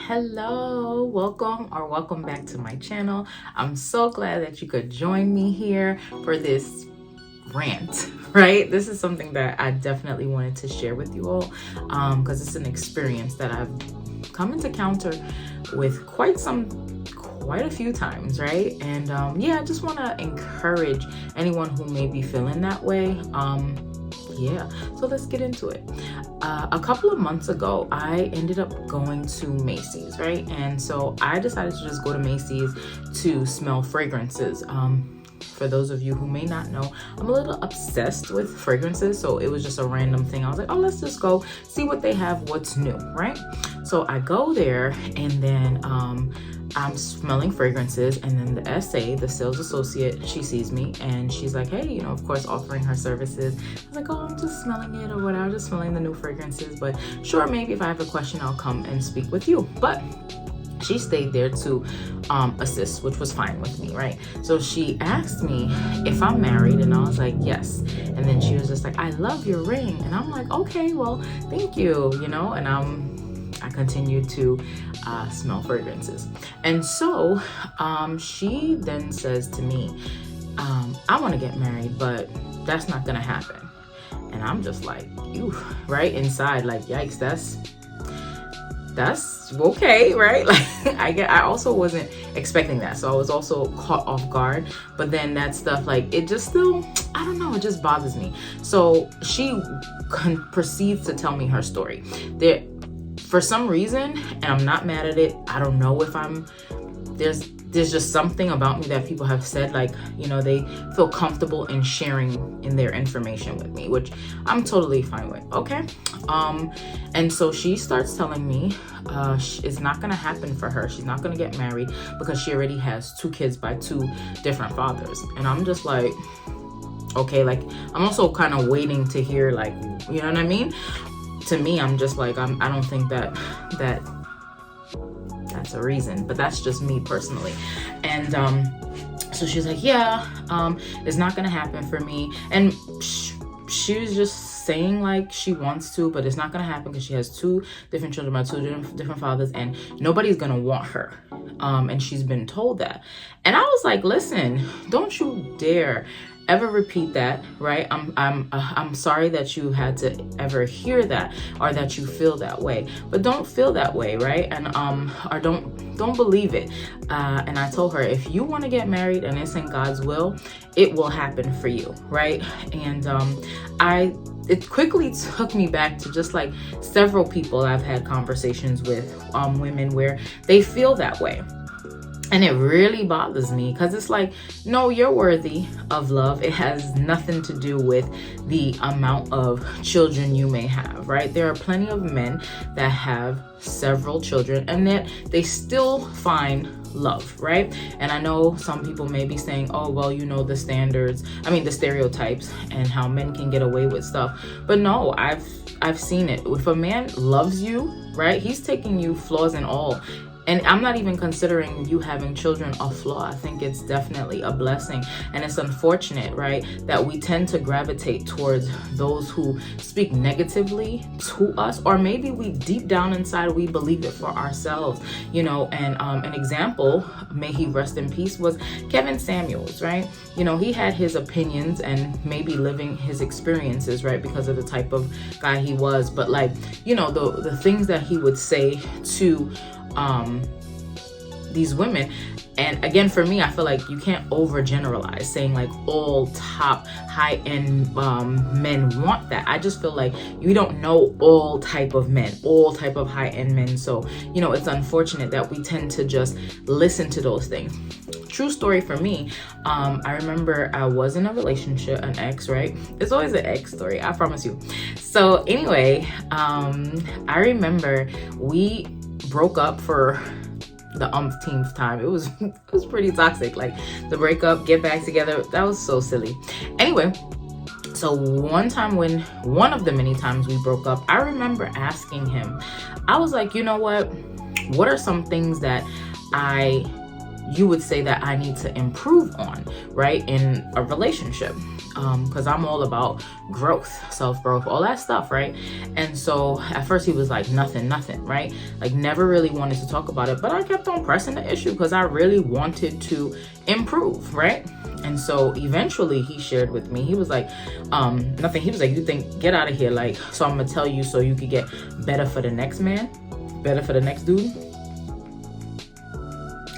Hello, welcome back to my channel. I'm so glad that you could join me here for this rant, right? This is something that I definitely wanted to share with you all because it's an experience that I've come into encounter with quite a few times, right? And I just want to encourage anyone who may be feeling that way. So let's get into it. A couple of months ago, I ended up going to Macy's, right? And so I decided to just go to Macy's to smell fragrances. For those of you who may not know, I'm a little obsessed with fragrances, so it was just a random thing. I was like, oh, let's just go see what they have, what's new, right? So I go there, and then I'm smelling fragrances, and then the SA, the sales associate, she sees me and she's like, hey, of course, offering her services. I was like, oh, I'm just smelling it or whatever, just smelling the new fragrances, but sure, maybe if I have a question, I'll come and speak with you. But she stayed there to assist, which was fine with me, right? So she asked me if I'm married, and I was like, yes. And then she was just like, I love your ring. And I'm like, okay, well, thank you, and I continued to smell fragrances. And so she then says to me, I want to get married, but that's not gonna happen. And I'm just like, ew, right inside, like, yikes, that's okay, right? Like I also wasn't expecting that, so I was also caught off guard. But then that stuff, like, it just still, I don't know, it just bothers me. So she proceeds to tell me her story. For some reason, and I'm not mad at it, I don't know if there's just something about me that people have said, like, they feel comfortable in sharing in their information with me, which I'm totally fine with, okay? And so she starts telling me it's not gonna happen for her. She's not gonna get married because she already has 2 kids by 2 different fathers. And I'm just like, okay, like, I'm also kind of waiting to hear, like, you know what I mean? To me, I'm just like, I don't think that's a reason, but that's just me personally. And so she's like, yeah, it's not gonna happen for me. And she was just saying, like, she wants to, but it's not gonna happen because she has 2 different children by 2 different fathers, and nobody's gonna want her. And she's been told that. And I was like, listen, don't you dare ever repeat that, right? I'm sorry that you had to ever hear that, or that you feel that way, but don't feel that way, right? And or don't believe it. And I told her, if you want to get married and it's in God's will, it will happen for you, right? And it quickly took me back to just like several people I've had conversations with, women where they feel that way. And it really bothers me because it's like, no, you're worthy of love. It has nothing to do with the amount of children you may have, right? There are plenty of men that have several children and that they still find love, right? And I know some people may be saying, oh, well, the stereotypes and how men can get away with stuff. But no, I've seen it. If a man loves you, right, he's taking you flaws and all. And I'm not even considering you having children a flaw. I think it's definitely a blessing. And it's unfortunate, right, that we tend to gravitate towards those who speak negatively to us, or maybe we deep down inside, we believe it for ourselves, and an example, may he rest in peace, was Kevin Samuels, right? He had his opinions and maybe living his experiences, right, because of the type of guy he was. But like, the things that he would say to these women. And again, for me, I feel like you can't overgeneralize saying like all top high-end men want that. I just feel like you don't know all type of men, all type of high-end men. So, it's unfortunate that we tend to just listen to those things. True story for me, I remember I was in a relationship, an ex, right? It's always an ex story, I promise you. So anyway, I remember we broke up for the umpteenth time. It was pretty toxic. Like, the breakup, get back together, that was so silly. Anyway, so one time, when one of the many times we broke up, I remember asking him, I was like, what are some things that you would say that I need to improve on, right, in a relationship? because I'm all about growth, self-growth, all that stuff, right? And so at first he was like, nothing, right? Like never really wanted to talk about it, but I kept on pressing the issue because I really wanted to improve, right? And so eventually he shared with me, he was like, nothing. He was like, you think, get out of here. Like, so I'm gonna tell you so you could get better for the next man, better for the next dude.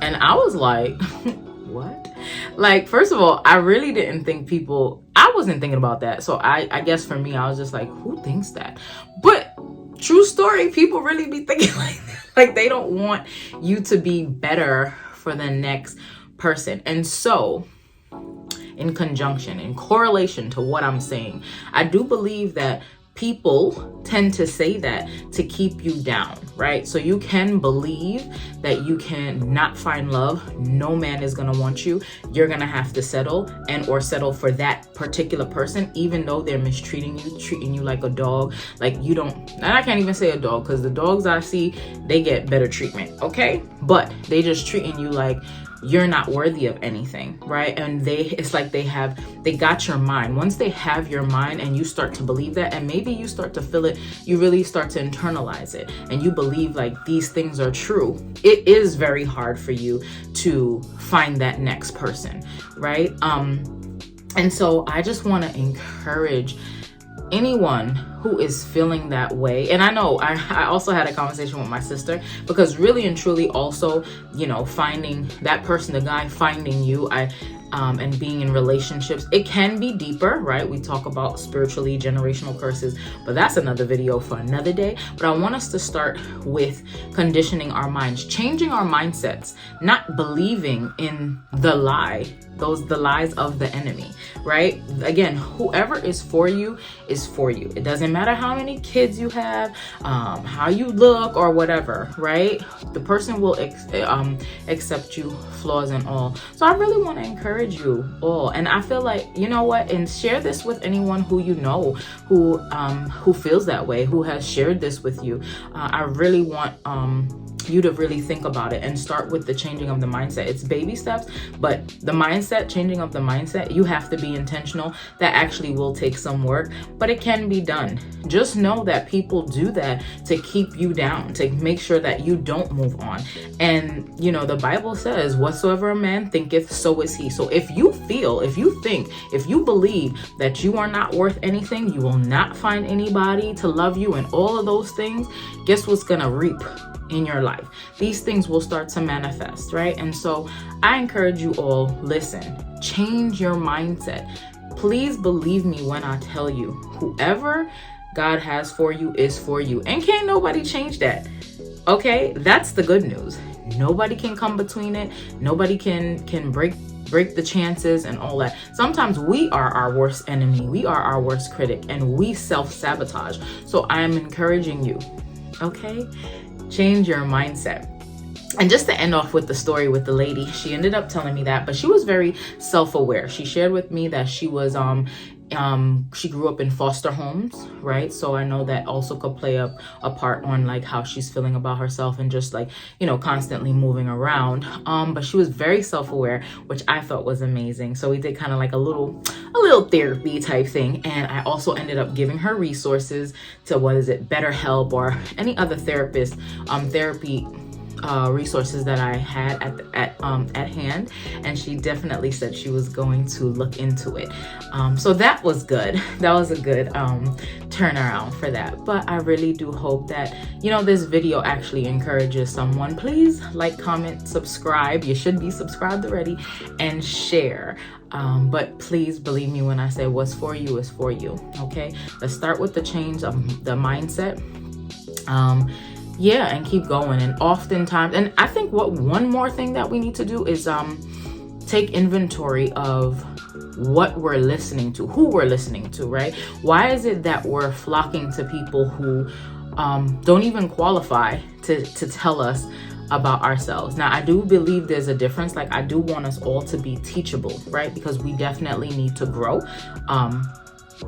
And I was like, what? Like, first of all, I really didn't think I wasn't thinking about that. So I guess for me, I was just like, who thinks that? But true story, people really be thinking like that. Like they don't want you to be better for the next person. And so in conjunction, in correlation to what I'm saying, I do believe that people tend to say that to keep you down, right? So you can believe that you can not find love. No man is going to want you. You're going to have to settle or settle for that particular person, even though they're mistreating you, treating you like a dog. Like you don't, and I can't even say a dog because the dogs I see, they get better treatment. Okay. But they just treating you like you're not worthy of anything, right? And it's like they got your mind. Once they have your mind and you start to believe that, and maybe you start to feel it, you really start to internalize it and you believe like these things are true, it is very hard for you to find that next person, right? And so I just want to encourage anyone who is feeling that way. And I know I also had a conversation with my sister, because really and truly also, finding that person, the guy finding you, and being in relationships, it can be deeper, right? We talk about spiritually generational curses, but that's another video for another day. But I want us to start with conditioning our minds, changing our mindsets, not believing in the lies of the enemy, right? Again, whoever is for you is for you. It doesn't matter how many kids you have, how you look or whatever, right? The person will accept you, flaws and all. So I really want to encourage you all, and I feel like, you know what, and share this with anyone who you know who feels that way, who has shared this with you. I really want you to really think about it and start with the changing of the mindset. It's baby steps, but the changing of the mindset, you have to be intentional. That actually will take some work, but it can be done. Just know that people do that to keep you down, to make sure that you don't move on. And the Bible says, whatsoever a man thinketh, so is he. So if you believe that you are not worth anything, you will not find anybody to love you and all of those things, guess what's gonna reap in your life? These things will start to manifest, right? And so I encourage you all, listen, change your mindset. Please believe me when I tell you, whoever God has for you is for you, and can't nobody change that. Okay, that's the good news. Nobody can come between it. Nobody can break the chances and all that. Sometimes we are our worst enemy. We are our worst critic, and we self-sabotage. So I am encouraging you, okay? Change your mindset. And just to end off with the story with the lady, she ended up telling me that, but she was very self-aware. She shared with me that she was she grew up in foster homes, right? So I know that also could play a part on like how she's feeling about herself and just like, constantly moving around. But she was very self-aware, which I felt was amazing. So we did kind of like a little therapy type thing. And I also ended up giving her resources to BetterHelp or any other therapy resources that I had at hand, and she definitely said she was going to look into it. So that was good. That was a good turnaround for that. But I really do hope that this video actually encourages someone. Please like, comment, subscribe. You should be subscribed already, and share. But please believe me when I say what's for you is for you. Okay, let's start with the change of the mindset. And keep going. And oftentimes, and I think one more thing that we need to do is take inventory of what we're listening to, who we're listening to, right? Why is it that we're flocking to people who don't even qualify to tell us about ourselves? Now, I do believe there's a difference. Like, I do want us all to be teachable, right? Because we definitely need to grow.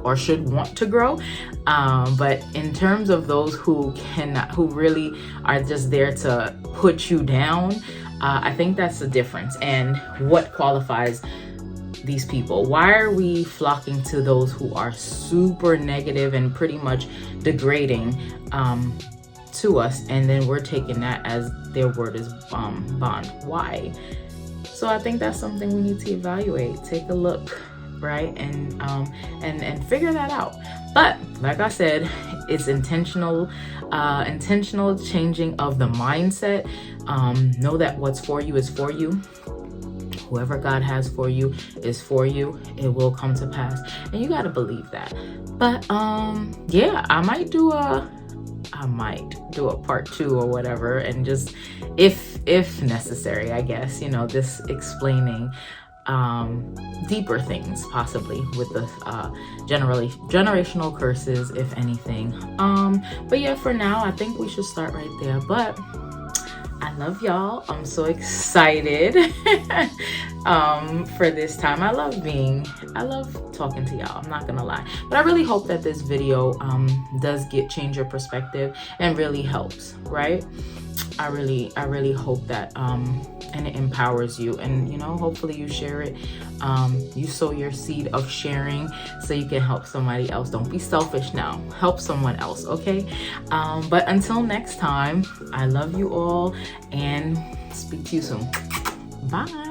Or should want to grow, but in terms of those who really are just there to put you down, I think that's the difference. And what qualifies these people? Why are we flocking to those who are super negative and pretty much degrading to us, and then we're taking that as their word is bond? Why? So I think that's something we need to evaluate, take a look, right, and figure that out. But like I said, it's intentional changing of the mindset. Know that what's for you is for you. Whoever God has for you is for you. It will come to pass, and you got to believe that. But yeah, I might do a part 2 or whatever, and just if necessary, I guess, this explaining deeper things, possibly with the generational curses, if anything. But yeah, for now, I think we should start right there. But I love y'all. I'm so excited for this time. I love talking to y'all, I'm not gonna lie. But I really hope that this video does change your perspective and really helps, right? I really hope that and it empowers you, and hopefully you share it. You sow your seed of sharing so you can help somebody else. Don't be selfish now, help someone else, okay? But until next time, I love you all and speak to you soon. Bye.